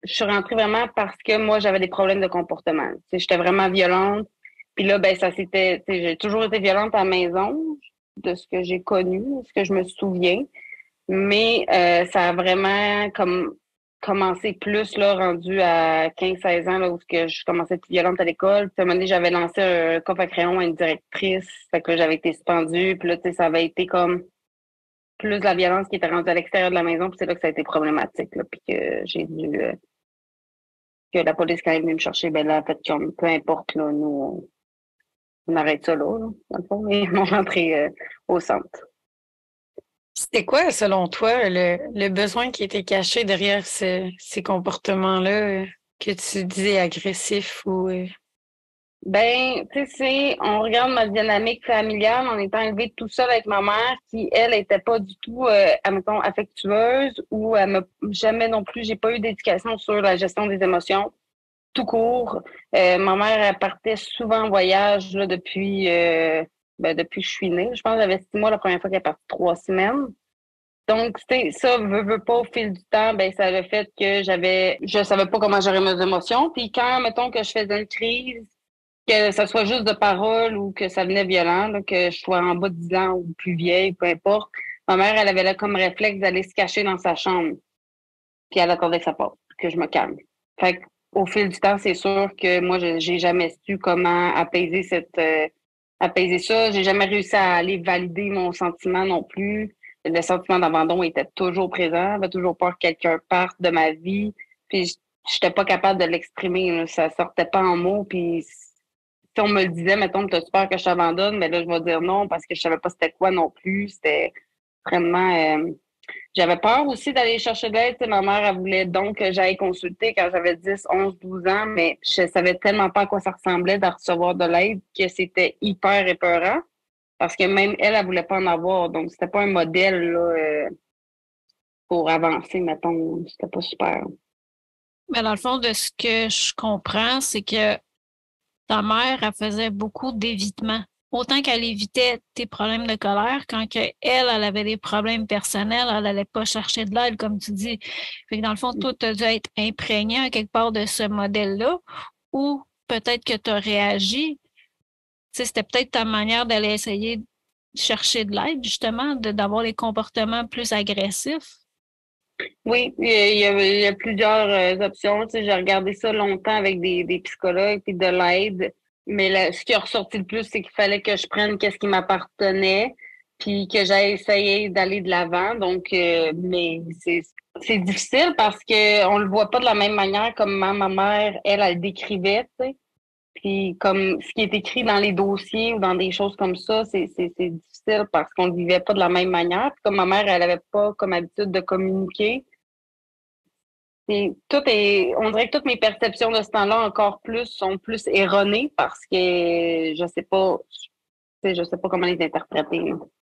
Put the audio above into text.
je suis rentrée vraiment parce que moi, j'avais des problèmes de comportement. Tu sais, j'étais vraiment violente. Puis là, ben, tu sais, j'ai toujours été violente à la maison, de ce que j'ai connu, de ce que je me souviens. Mais ça a vraiment comme commencé plus là, rendu à 15 16 ans, là, où que je commençais à être violente à l'école. Puis à un moment donné, j'avais lancé un coffre à crayon à une directrice. Fait que là, j'avais été suspendue. Puis là, tu sais, ça avait été comme plus la violence qui était rendue à l'extérieur de la maison. Puis c'est là que ça a été problématique. Là, puis que j'ai dû que la police, quand elle est venue me chercher, ben là, en fait, comme, peu importe, là, nous, on arrête ça là, dans le fond, et ils m'ont rentré au centre. C'était quoi, selon toi, le besoin qui était caché derrière ces comportements-là que tu disais agressifs ou Ben, tu sais, on regarde ma dynamique familiale en étant élevée tout seul avec ma mère, qui, elle, était pas du tout, admettons, affectueuse ou elle me, jamais non plus, j'ai pas eu d'éducation sur la gestion des émotions, tout court. Ma mère, elle partait souvent en voyage, là, depuis que je suis née. Je pense que j'avais 6 mois la première fois qu'elle est partie 3 semaines. Donc, tu sais, ça, veut pas, au fil du temps, ben, ça a le fait que je savais pas comment gérer mes émotions. Puis quand, mettons, que je faisais une crise, que ça soit juste de parole ou que ça venait violent, là, que je sois en bas de 10 ans ou plus vieille, peu importe, ma mère, elle avait là comme réflexe d'aller se cacher dans sa chambre. Puis elle attendait que ça passe, que je me calme. Fait au fil du temps, c'est sûr que moi, j'ai jamais su comment apaiser ça. J'ai jamais réussi à aller valider mon sentiment non plus. Le sentiment d'abandon était toujours présent. J'avais toujours peur que quelqu'un parte de ma vie. Puis j'étais pas capable de l'exprimer, là. Ça sortait pas en mots. Puis si on me le disait, mettons, t'as peur que je t'abandonne, mais là, je vais dire non parce que je savais pas c'était quoi non plus. C'était vraiment, j'avais peur aussi d'aller chercher de l'aide. Tu sais, ma mère, elle voulait donc que j'aille consulter quand j'avais 10 11 12 ans, mais je savais tellement pas à quoi ça ressemblait de recevoir de l'aide que c'était hyper épeurant parce que même elle, elle voulait pas en avoir. Donc, c'était pas un modèle là, pour avancer, mettons. C'était pas super. mais dans le fond, de ce que je comprends, c'est que ta mère, elle faisait beaucoup d'évitement. Autant qu'elle évitait tes problèmes de colère, quand que elle avait des problèmes personnels, elle n'allait pas chercher de l'aide, comme tu dis. Fait que dans le fond, toi, tu as dû être imprégné à quelque part de ce modèle-là, ou peut-être que tu as réagi. Tu sais, c'était peut-être ta manière d'aller essayer de chercher de l'aide, justement, d'avoir des comportements plus agressifs. Oui, il y a plusieurs options. Tu sais, j'ai regardé ça longtemps avec des psychologues et de l'aide. Mais ce qui a ressorti le plus, c'est qu'il fallait que je prenne qu'est-ce qui m'appartenait, puis que j'aille essayer d'aller de l'avant. Donc, mais c'est difficile parce que on le voit pas de la même manière comme ma mère, elle décrivait, tu sais. Puis comme ce qui est écrit dans les dossiers ou dans des choses comme ça, c'est difficile parce qu'on le vivait pas de la même manière. Puis comme ma mère, elle avait pas comme habitude de communiquer. On dirait que toutes mes perceptions de ce temps-là encore plus sont plus erronées parce que je sais pas comment les interpréter, là.